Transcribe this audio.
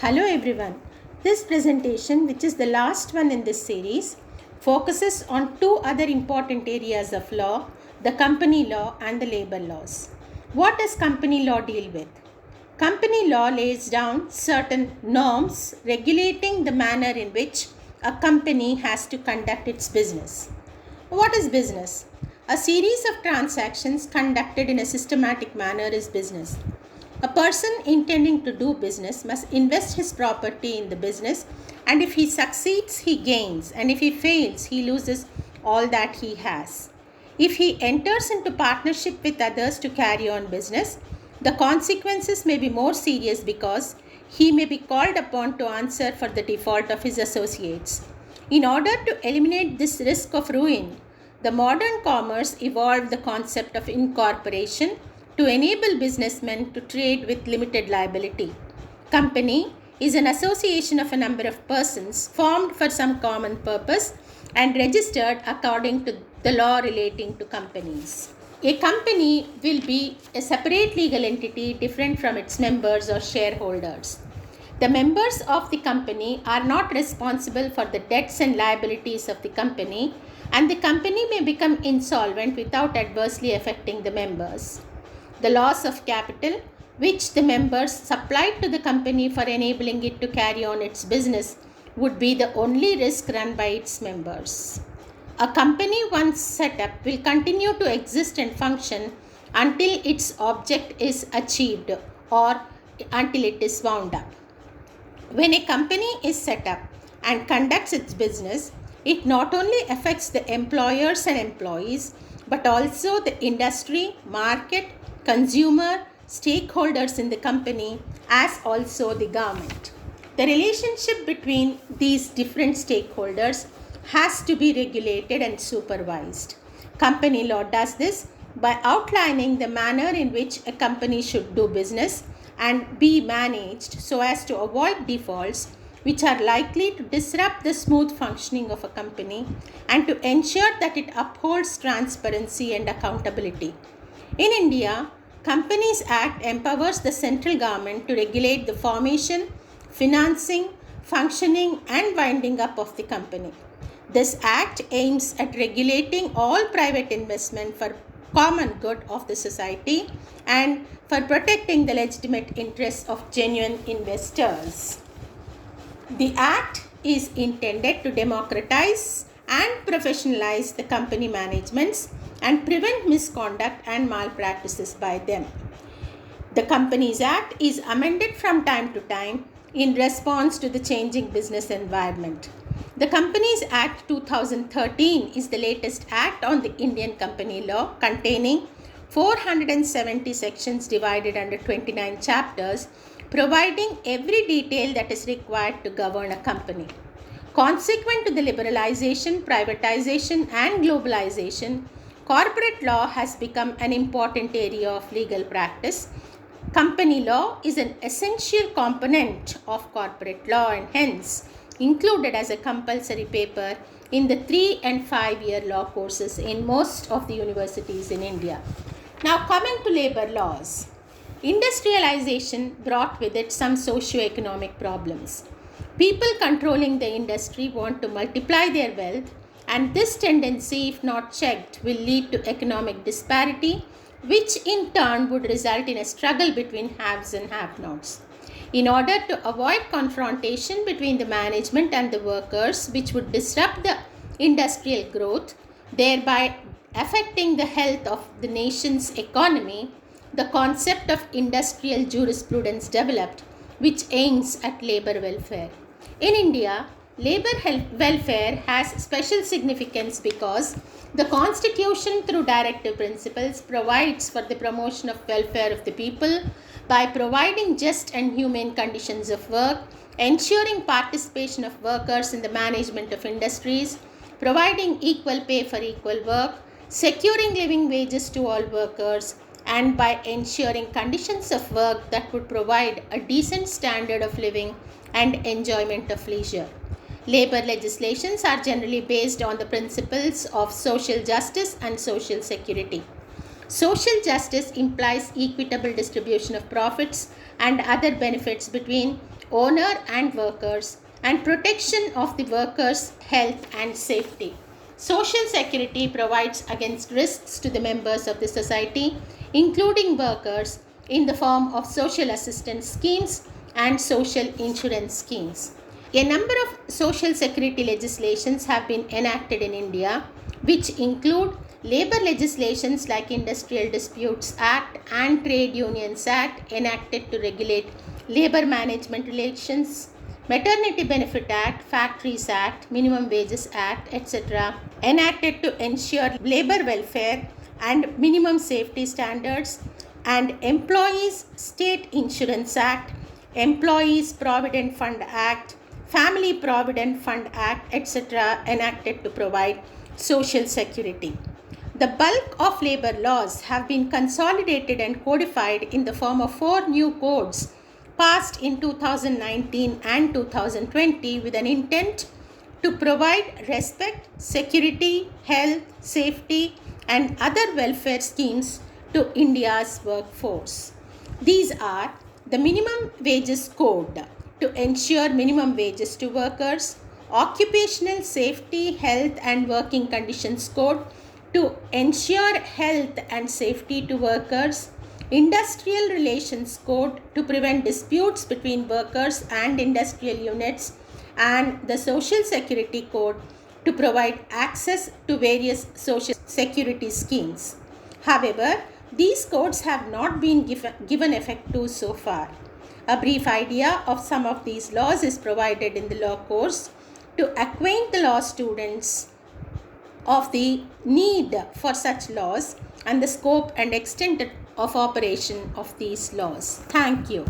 Hello everyone. This presentation, which is the last one in this series, focuses on two other important areas of law, the company law and the labor laws. What does company law deal with? Company law lays down certain norms regulating the manner in which a company has to conduct its business. What is business? A series of transactions conducted in a systematic manner is business. A person intending to do business must invest his property in the business, and if he succeeds, he gains, and if he fails, he loses all that he has. If he enters into partnership with others to carry on business, the consequences may be more serious because he may be called upon to answer for the default of his associates. In order to eliminate this risk of ruin, the modern commerce evolved the concept of incorporation to enable businessmen to trade with limited liability. Company is an association of a number of persons formed for some common purpose and registered according to the law relating to companies. A company will be a separate legal entity different from its members or shareholders. The members of the company are not responsible for the debts and liabilities of the company, and the company may become insolvent without adversely affecting the members. The loss of capital, which the members supplied to the company for enabling it to carry on its business, would be the only risk run by its members. A company once set up will continue to exist and function until its object is achieved or until it is wound up. When a company is set up and conducts its business, it not only affects the employers and employees, but also the industry, market, consumer, stakeholders in the company, as also the government. The relationship between these different stakeholders has to be regulated and supervised. Company law does this by outlining the manner in which a company should do business and be managed so as to avoid defaults which are likely to disrupt the smooth functioning of a company and to ensure that it upholds transparency and accountability. In India, Companies Act empowers the central government to regulate the formation, financing, functioning and winding up of the company. This act aims at regulating all private investment for common good of the society and for protecting the legitimate interests of genuine investors. The act is intended to democratize and professionalize the company managements and prevent misconduct and malpractices by them. The Companies Act is amended from time to time in response to the changing business environment. The Companies Act 2013 is the latest act on the Indian company law, containing 470 sections divided under 29 chapters, providing every detail that is required to govern a company. Consequent to the liberalization, privatization and globalization, corporate law has become an important area of legal practice. Company law is an essential component of corporate law and hence included as a compulsory paper in the 3 and 5 year law courses in most of the universities in India. Now coming to labor laws. Industrialization brought with it some socio-economic problems. People controlling the industry want to multiply their wealth, and this tendency, if not checked, will lead to economic disparity, which in turn would result in a struggle between haves and have-nots. In order to avoid confrontation between the management and the workers, which would disrupt the industrial growth, thereby affecting the health of the nation's economy, the concept of industrial jurisprudence developed, which aims at labor welfare. In India, labor welfare has special significance because the Constitution, through directive principles, provides for the promotion of welfare of the people by providing just and humane conditions of work, ensuring participation of workers in the management of industries, providing equal pay for equal work, securing living wages to all workers, and by ensuring conditions of work that would provide a decent standard of living and enjoyment of leisure. Labor legislations are generally based on the principles of social justice and social security. Social justice implies equitable distribution of profits and other benefits between owner and workers, and protection of the workers' health and safety. Social security provides against risks to the members of the society, including workers, in the form of social assistance schemes and social insurance schemes. A number of social security legislations have been enacted in India, which include labor legislations like Industrial Disputes Act and Trade Unions Act enacted to regulate labor management relations, Maternity Benefit Act, Factories Act, Minimum Wages Act, etc., enacted to ensure labor welfare and minimum safety standards, and Employees State Insurance Act, Employees Provident Fund Act, Family Provident Fund Act, etc., enacted to provide social security. The bulk of labor laws have been consolidated and codified in the form of 4 new codes passed in 2019 and 2020 with an intent to provide respect, security, health, safety, and other welfare schemes to India's workforce. These are the Minimum Wages Code to ensure minimum wages to workers, Occupational Safety, Health and Working Conditions Code to ensure health and safety to workers, Industrial Relations Code to prevent disputes between workers and industrial units, and the Social Security Code to provide access to various social security schemes. However, these codes have not been given effect to so far. A brief idea of some of these laws is provided in the law course to acquaint the law students of the need for such laws and the scope and extent of operation of these laws. Thank you.